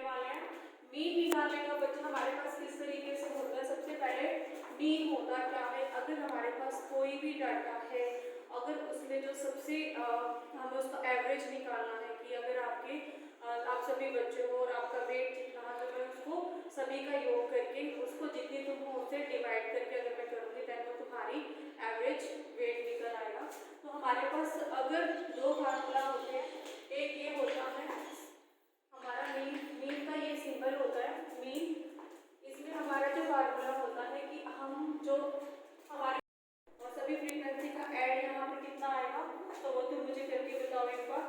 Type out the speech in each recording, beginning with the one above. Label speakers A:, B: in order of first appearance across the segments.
A: वाले हैं। मीन निकालने का बच्चा हमारे पास किस तरीके से होता है, सबसे पहले मीन होता क्या है, अगर हमारे पास कोई भी डाटा है, अगर उसमें जो सबसे हमें उसका एवरेज निकालना है कि अगर आपके आप सभी बच्चे हो और आपका वेट जितना, तो मैं उसको सभी का योग करके उसको जितनी तुम हो उससे डिवाइड करके अगर मैं करूँगी तब तो तुम्हारी एवरेज वेट निकल आएगा। तो हमारे पास अगर दो फार्मूला होते हैं, एक ये होता है हमारा मीन का ये सिंबल होता है मीन, इसमें हमारा जो फार्मूला होता है कि हम जो हमारे और सभी फ्रीक्वेंसी का ऐड यहाँ पे कितना आएगा, तो वो तुम मुझे करके बताओ एक बार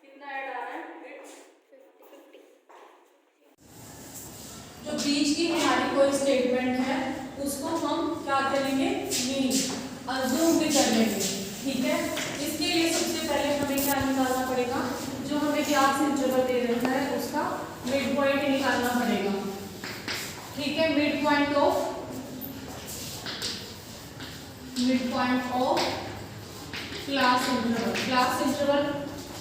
A: कितना ऐड आ रहा है। जो बीच की हमारी कोई स्टेटमेंट है उसको हम क्या करेंगे, मीन अज्यूम भी कर लेंगे, ठीक है। इसके लिए सबसे पहले हमें क्या निकालना पड़ेगा, जो हमें क्लास इंटरवल दे रखा है उसका मिड पॉइंट निकालना पड़ेगा, ठीक है। Mid point of class interval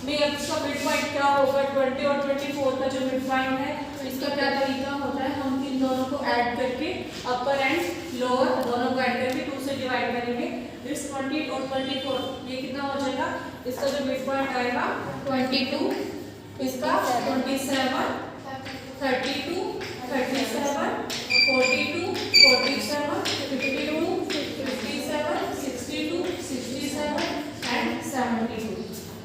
A: में अब इसका मिड पॉइंट क्या होगा, 20 और 24 का जो मिड पॉइंट है इसका क्या तरीका होता है, हम इन दोनों को ऐड करके अपर एंड लोअर दोनों को ऐड करके 2 से डिवाइड करेंगे। इस 20 और 24 ये कितना हो जाएगा, इसका जो मिड पॉइंट आएगा 22, इसका 27, 32, 37, 42, 47, 52, 57, 62, 67 एंड 72।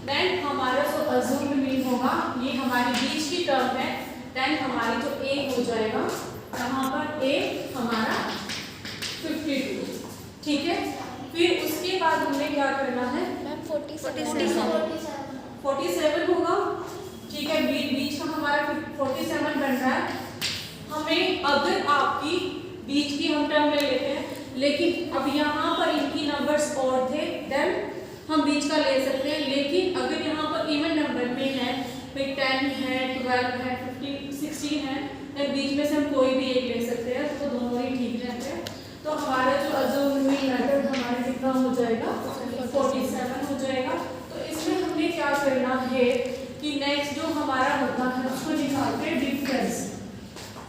A: देन हमारा जो अज्यूम्ड मीन होगा ये हमारी बीच की टर्म है, देन हमारी जो ए हो जाएगा यहाँ पर ए हमारा 52, ठीक है। फिर उसके बाद हमने क्या करना है, 47 होगा, ठीक है। बीच का हमारा 47 बन रहा है। हमें अगर आपकी बीच की हम टर्म ले लेते हैं, लेकिन अब यहाँ पर इनकी नंबर्स और थे, देन हम बीच का ले सकते हैं। लेकिन अगर यहाँ पर इवन नंबर में है, फिर 10 है, 12 है, 15, 16 है, तो बीच में से हम कोई भी एक ले सकते हैं, तो दोनों ही ठीक रहते हैं। तो हमारा जो अज्यूम्ड मीन मेथड हमारा कितना हो जाएगा, 47 हो जाएगा। तो इसमें हमने क्या करना है कि नेक्स्ट जो हमारा होता है उसको निकालते हैं डिफरेंस,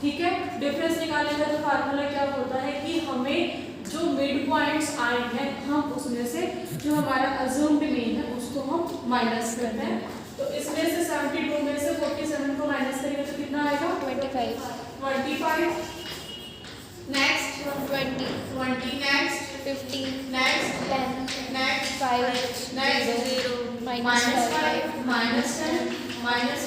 A: ठीक है। डिफरेंस निकालने का जो फार्मूला क्या होता है कि हमें जो मिड पॉइंट्स आए हैं हम उसमें से जो हमारा अज्यूम्ड मीन है उसको हम माइनस करते हैं। तो इसमें से 72 में से 47 को माइनस करेंगे तो कितना आएगा, 25, next 20, next 15, next 10, next 5, next 0, -5, -10, -15,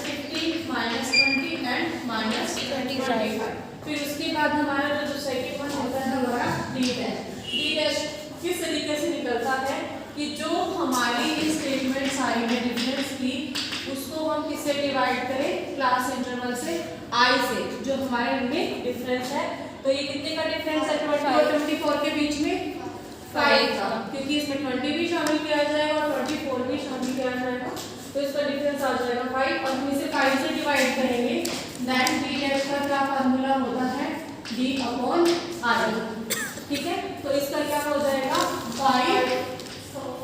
A: -20 and -25। फिर उसके बाद हमारा जो सेकंड वन होता है हमारा डी डैश किस तरीके से निकलता है कि जो हमारी स्टेटमेंट्स आई है डिफरेंस की उसको हम किससे डिवाइड करें, क्लास इंटरवल से आई से, जो हमारे इनमें डिफरेंस है। तो ये कितने का डिफरेंस है, 20 और 24 के बीच में 5 का, क्योंकि इसमें 20 भी शामिल किया जाएगा और 24 भी शामिल किया जाएगा, तो इसका डिफरेंस आ जाएगा 5 और हम इसे 5 से डिवाइड करेंगे। देन डी डैश का क्या फार्मूला होता है, D/I, ठीक है। तो इसका क्या हो जाएगा 5,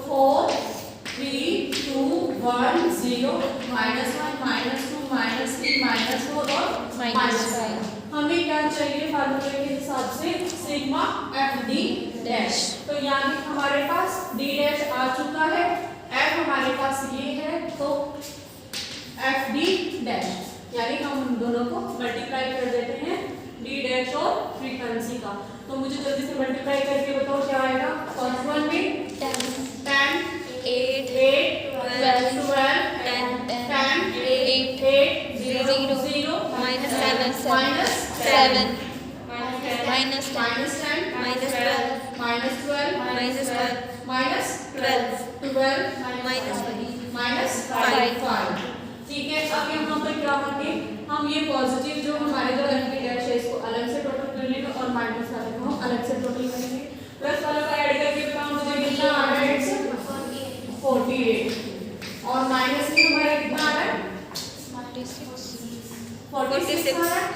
A: 4, 3, 2, 1, 0, -1, -2, -3, -4 और -5। हमें क्या चाहिए फार्मूले के हिसाब से, सिग्मा FD डैश। तो यहाँ हमारे पास D डैश आ चुका है, F हमारे पास ये है, तो FD डैश, यानी हम दोनों को मल्टीप्लाई कर देते हैं D डैश और फ्रीक्वेंसी का। तो मुझे जल्दी से मल्टीप्लाई करके बताओ क्या आएगा। फर्स्ट वन में 10, 8, 12, 10, 8, 0, 0, -7, -7, -10, -12, -5, ठीक है। अब यहाँ पर क्या होंगे, हम ये पॉजिटिव जो हमारे जो एंटी डैश है इसको अलग से टोटल कर लेंगे और माइनस वाले को हम अलग से टोटल करेंगे। प्लस वाला का ऐड करके बताओ मुझे कितना आ रहा है, 48 और माइनस में हमारा कितना आ रहा है, 46 आ रहा है,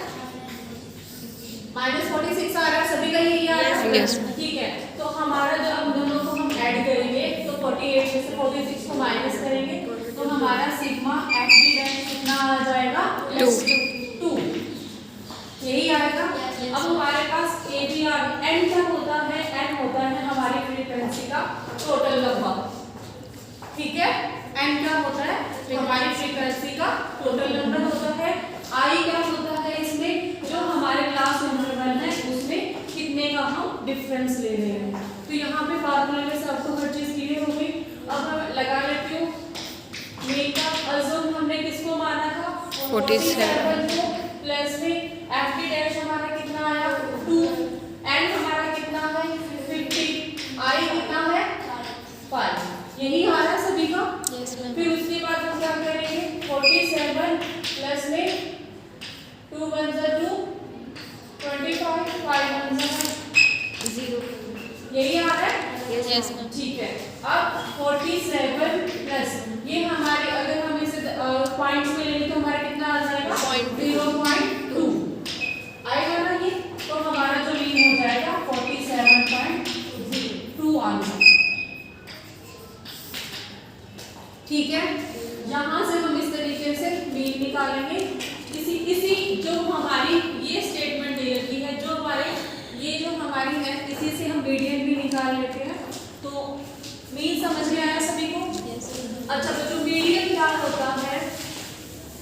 A: -46 आ रहा है, सभी का यही आ रहा है, ठीक है। तो हमारा जो हम दोनों को हम ऐड करेंगे तो 48 में से 46 को माइनस करेंगे तो हमारा सिग्मा FD डैश कितना आ जाएगा, 2। अब हमारे पास ए बी आ गया। एन क्या होता है? एन होता है हमारी फ्रीक्वेंसी का टोटल नंबर, ठीक है। एन क्या होता है? हमारी फ्रीक्वेंसी का टोटल नंबर होता है। आई क्या होता है? इसमें जो हमारे क्लास इंटरवल है उसमें कितने का हम डिफरेंस ले रहे हैं। तो यहाँ पे फार्मूले में से आपको हर चीज क्लियर हो गई। अब मैं लगा लेती हूँ। मेकअप अज़म हमने किसको माना था?
B: 47
A: को, प्लस में एफ टी डैश हमारा कितना आया? 2, एन हमारा कितना है? 50, आई कितना है? 5। यही आ रहा है सभी का। फिर उसके बाद हम क्या करेंगे? 47 प्लस में 2 1 2 25, 5 1 0, यही आ रहा है।
B: Yes ma'am.
A: ठीक है। अब 47 प्लस ये हमारे, अगर हम इसे पॉइंट्स में लेंगे तो हमारा कितना आ जाएगा? 0.2 आएगा ना ये। तो हमारा जो मीन हो जाएगा 47.02 आंसर, ठीक है। यहाँ से हम इस तरीके से मीन निकालेंगे। इसी जो हमारी ये स्टेटमेंट दे रखी है, जो हमारे ये जो हमारी है, इसी से हम मीडियन भी निकाल लेते हैं। तो मीन समझ में आया सभी को? अच्छा, तो जो मीडियन क्या होता है?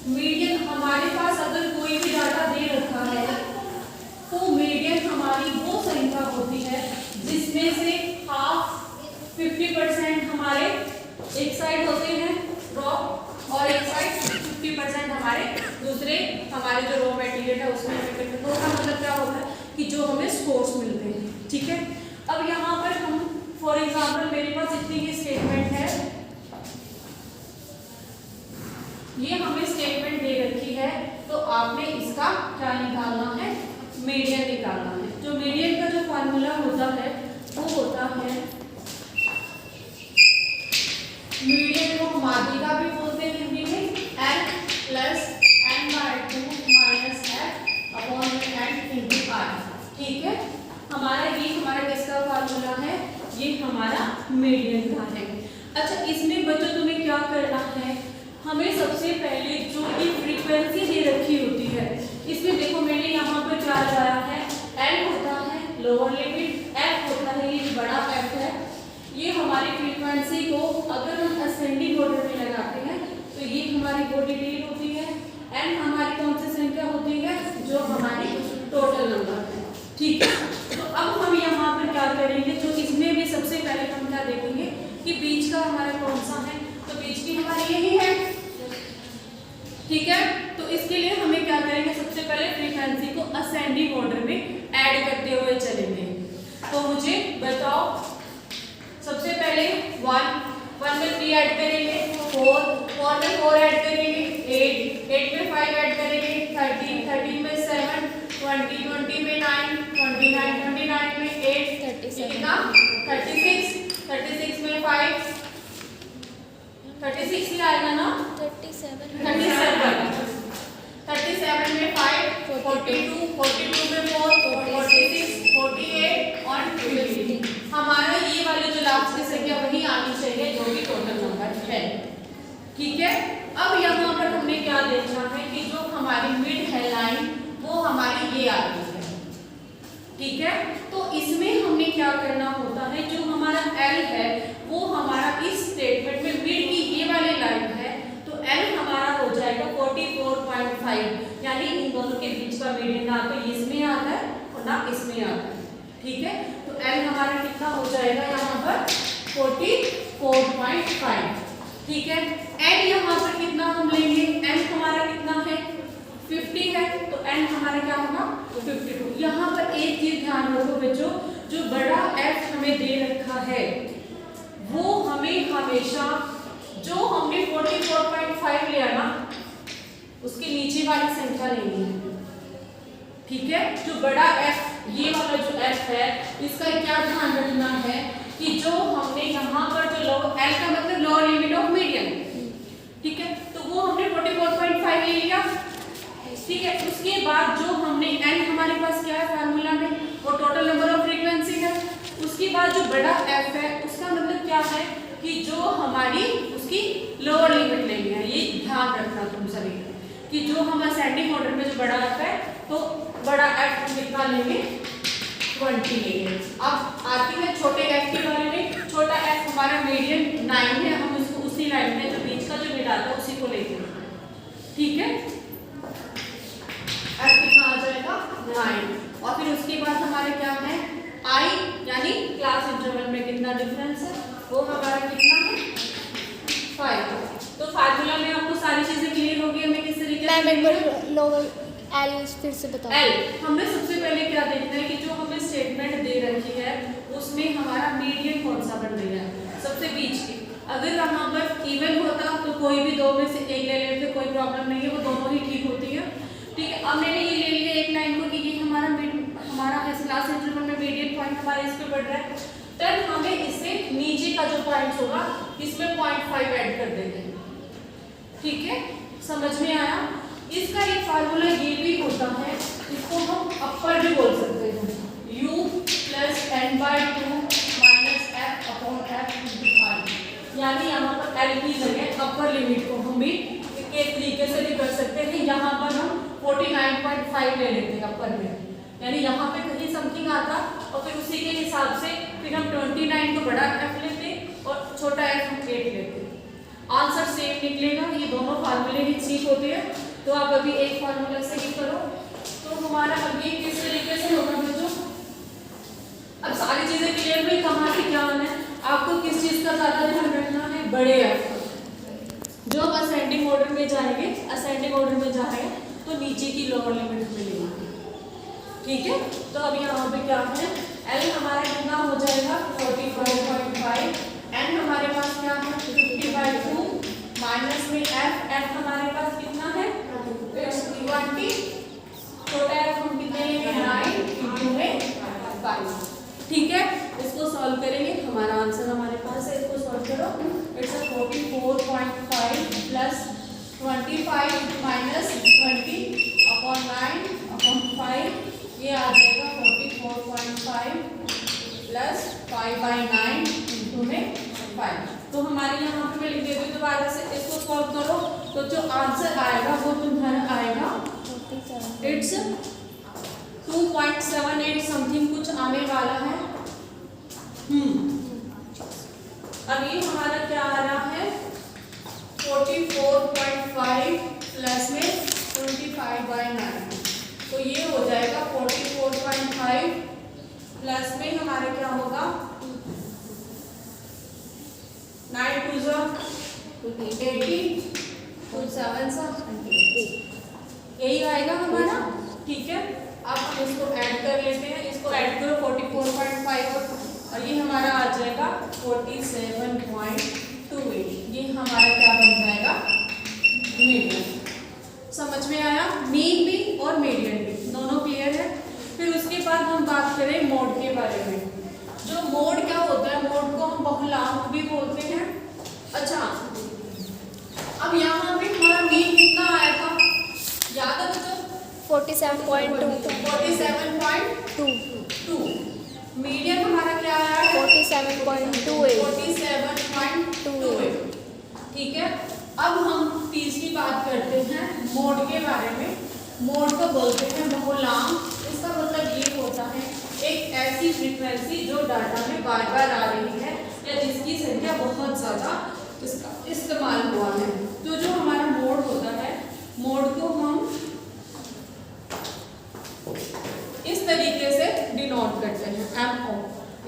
A: मीडियन हमारे पास अगर कोई भी डाटा दे रखा है तो मीडियन हमारी वो संख्या होती है जिसमें से हाफ 50% हमारे एक साइड होते हैं ड्रॉप, और एक साइड 50% हमारे दूसरे हमारे जो रॉ मटेरियल है उसमें इफेक्ट। तो इसका मतलब क्या होता है कि जो हमें स्कोर्स मिलते हैं, ठीक है। अब यहाँ पर हम फॉर एग्जाम्पल मेरे पास इतनी ही स्टेटमेंट है, ये हमें स्टेटमेंट दे रखी है, तो आपने इसका क्या निकालना है? मीडियन निकालना है। जो मीडियन का जो फॉर्मूला होता है वो होता है, मीडियन को माध्यिका भी बोलते हैं हिंदी में, n plus n/2 minus f upon n into r, ठीक है। हमारा ये हमारा किसका फॉर्मूला है? ये हमारा मीडियन का है। अच्छा, इसमें बच्चों तुम्हें क्या करना है? हमें सबसे पहले जो ये फ्रीक्वेंसी दे रखी होती है, इसमें देखो मैंने यहाँ पर क्या लगाया है? L होता है लोअर लिमिट, F होता है ये बड़ा F है। ये हमारी फ्रीक्वेंसी को अगर हम असेंडिंग ऑर्डर में लगाते हैं तो ये हमारी वो डिटेल होती है। N हमारी कौन सी संख्या होती है? जो हमारी टोटल नंबर है, ठीक है। तो अब हम यहाँ पर क्या करेंगे? जो इसमें भी सबसे पहले हम क्या देखेंगे कि बीच का हमारा कौन सा है? तो बीच की हमारी यही है, ठीक है। तो इसके लिए हमें क्या करेंगे? सबसे पहले फ्रीक्वेंसी को असेंडिंग ऑर्डर में ऐड करते हुए चलेंगे। तो मुझे बताओ, सबसे पहले 1 में 3 ऐड करेंगे, 4 में 4 ऐड करेंगे, 8 में 5 ऐड करेंगे, 13 में 7, 20 में 9, 29 में 8, 36 में 5, 36 ही आएगा ना? 37 में 5, 42 में 4, 46, 48 और 50। हमारा ये वाले जो लास्ट की संख्या वही आनी चाहिए जो भी टोटल नंबर है, ठीक है। अब यहाँ पर हमने क्या देखना है कि जो हमारी मिड है लाइन वो हमारी ये आ रही है, ठीक है। तो इसमें हमने क्या करना होता है? जो हमारा L है वो हमारा इस स्टेटमेंट में मिड की ये वाली लाइन है, तो L हमारा हो जाएगा 44.5, यानी इन दोनों के बीच का मीडियन ना तो इसमें आता है और ना इसमें आता है, ठीक है। तो L हमारा कितना हो जाएगा यहाँ पर? 44.5, ठीक है। N यहाँ पर कितना हम लेंगे? N हमारा कितना है? 50 है, तो N हमारा क्या होगा? 52। यहाँ पर एक चीज ध्यान रखो बच्चों, जो बड़ा F हमें दे रखा है वो हमें हमेशा जो हमने 44.5 लिया ना उसके नीचे वाली संख्या लेनी है, ठीक है। जो बड़ा F, ये वाला जो F है, इसका क्या ध्यान रखना है कि जो हमने यहाँ पर जो L का मतलब लोअर लिमिट ऑफ मीडियन, ठीक है, तो वो हमने 44.5 ले लिया, ठीक है। उसके बाद जो हमने N हमारे पास क्या है फार्मूला में, वो टोटल नंबर ऑफ फ्रीक्वेंसी है। उसके बाद जो बड़ा F है उसका मतलब क्या है कि जो हमारी उसकी लोअर लिमिट लेनी है। ये ध्यान रखना तुम सभी कि जो हम असेंडिंग ऑर्डर में जो बड़ा F है तो बड़ा एफ कितना लेंगे 20 लेंगे। अब आती है छोटे एफ के बारे में। छोटा एफ हमारा मीडियन 9 है, हम इसको उसी लाइन में जो बीच का जो मिड आता है उसी को लेते हैं, ठीक है। एफ कितना आ जाएगा 9 और फिर उसके बाद हमारे क्या है आई यानी क्लास इंटरवल में कितना डिफरेंस है वो हमारा कितना है 5। तो फार्मूला में आपको सारी चीजें क्लियर होगी। हमें किस तरीके से
C: लोअर एल फिर से बताओ।
A: एल हमें सबसे पहले क्या देखना है कि जो हमें स्टेटमेंट दे रखी है उसमें हमारा मीडियन कौन सा बन रही है, सबसे बीच की। अगर यहाँ पर इवन होता तो कोई भी दो में से एक ले लेते, कोई प्रॉब्लम नहीं है, वो दोनों ही ठीक होती है, ठीक है। अब मैंने ये ले लिया एक लाइन को कि ये हमारा क्लास इंटरवल में मीडियन पॉइंट हमारे इस पे बढ़ रहा है, तब हमें इससे नीचे का जो पॉइंट होगा इसमें 0.5 ऐड कर देते हैं, ठीक है। समझ में आया। इसका एक फार्मूला ये भी होता है, इसको हम अपर भी बोल सकते हैं, u plus n/2 minus f upon f into r, यानी यहाँ पर l की जगह अपर लिमिट को हम भी एक तरीके से भी कर सकते हैं। यहाँ पर हम 49.5 ले लेते हैं अपर में, यानी यहाँ पे कहीं समथिंग आता और फिर उसी के हिसाब से फिर हम 29 को बड़ा f लेते और छोटा f हम 8 लेते। आंसर सेम निकलेगा। ये दोनों फार्मूले ही ठीक होते हैं। तो आप अभी एक फार्मूला से ही करो तो हमारा अब ये किस तरीके से होगा बच्चों। अब सारी चीजें क्लियर हुई, कहाँ से क्या होना है। आपको किस चीज का ज्यादा ध्यान रखना है, बड़े एफ जो असेंडिंग ऑर्डर में जाएंगे, असेंडिंग ऑर्डर में जाएंगे तो नीचे की लोअर लिमिट मिलेगी, ठीक है। तो अब यहाँ पे क्या है एल हमारा कितना हो जाएगा 45.5, एन हमारे पास क्या है 50/2 माइनस में एफ हमारे पास कितना है 20, छोटा एफ हम कितने लेंगे 9 इंटू में 5, ठीक है। इसको सॉल्व करेंगे, हमारा आंसर हमारे पास है, इसको सॉल्व करो। It's 44.5 plus 25 minus 20 upon 9 upon 5, ये आ जाएगा 44.5 प्लस 5/9 इंटू में 5। तो हमारे यहाँ पे मैं लिख देती हूँ दोबारा से, इसको सॉल्व करो तो जो आंसर आएगा वो तुम्हारा आएगा इट्स 2.78 समथिंग कुछ आने वाला है। अब ये हमारा क्या आ रहा है 44.5 प्लस में 25/9, तो ये हो जाएगा 44.5 प्लस में हमारे क्या होगा 9 2 80 2 7 यही आएगा हमारा, ठीक है। अब हम इसको ऐड कर लेते हैं, इसको ऐड करो 44.5 और ये हमारा आ जाएगा 47.28, ये हमारा क्या बन जाएगा मीडियन। समझ में आया, मीन भी और मीडियन भी दोनों क्लियर है। फिर उसके बाद हम बात करें मोड के बारे में। जो मोड क्या होता है, मोड को हम बहुलांक भी बोलते हैं। अच्छा, अब यहाँ पे हमारा मीन कितना आया था याद है बच्चों 47.2, मीडियन हमारा क्या आया है
C: 47.28,
A: ठीक है। अब हम तीसरी बात करते हैं मोड के बारे में। मोड को बोलते हैं बहुलांक। इसका मतलब ये होता है एक ऐसी फ्रीक्वेंसी जो डाटा में बार बार आ रही है या जिसकी संख्या बहुत ज़्यादा इसका इस्तेमाल हुआ है। तो जो हमारा मोड होता है, मोड को हम इस तरीके से डिनोट करते हैं MO।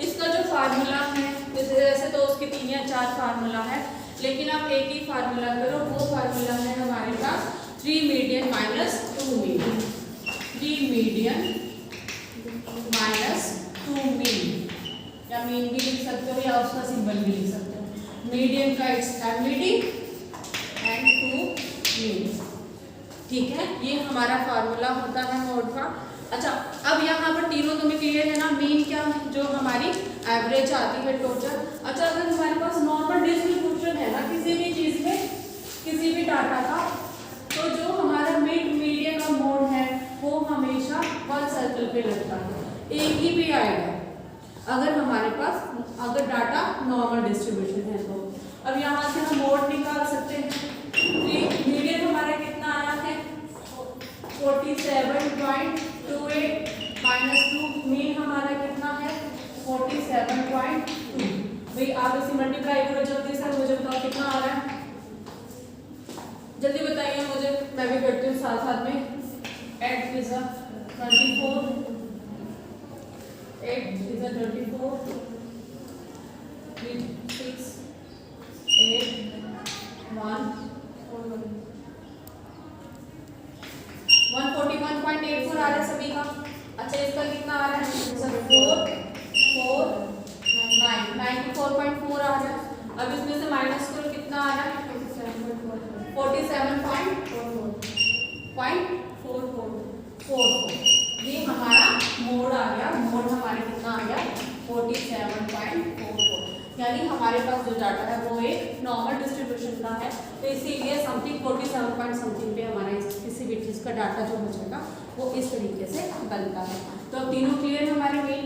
A: इसका जो फार्मूला है, जैसे तो उसके 3 या 4 फार्मूला है, लेकिन आप एक ही फार्मूला करो। वो फार्मूला है हमारे पास 3 median minus 2 mean, 3 median minus 2 mean, या मीन भी लिख सकते हो या उसका सिंबल भी लिख सकते हो। मीडियन का इट्स MD एंड 2 मीन, ठीक है। ये हमारा फार्मूला होता है मोड का। अच्छा, अब यहाँ पर तीनों तुम्हें क्लियर है ना। मीन क्या है, जो हमारी एवरेज आती है टोटल। अच्छा, अगर हमारे पास नॉर्मल डिस्ट्रीब्यूशन है ना किसी भी चीज़ में, किसी भी डाटा का, तो जो हमारा मिड मीडियन और मोड है वो हमेशा 1 सर्कल पे लगता है, एक ही पे आएगा अगर हमारे पास अगर डाटा नॉर्मल डिस्ट्रीब्यूशन है तो। अब यहाँ से हम मोड निकाल सकते हैं। मीडियन हमारा कितना आया है 47.28 माइनस 2 मीन हमारा कितना है 47.2। भाई आप इसे मल्टीप्लाई करो जल्दी से, मुझे बताओ कितना आ रहा है, जल्दी बताइए मुझे, मैं भी करती हूँ साथ साथ में। 8 is a 24, 8 is a 24, 6, 8, 1, 141.84 आ रहा है सभी का। अच्छा इसका कितना आ रहा है सर 4, 94.4 आ रहा है। अब इसमें से माइनस करो कितना आ रहा है 47.44। ये हमारा मोड आ गया, मोड हमारे कितना आ गया 47.44। यानी हमारे पास जो डाटा है वो एक नॉर्मल डिस्ट्रीब्यूशन का है, तो इसीलिए समथिंग 47 पॉइंट समथिंग पे हमारा किसी भी चीज़ का डाटा जो बचेगा वो इस तरीके से बनता है। तो अब तीनों क्लियर हमारे मेन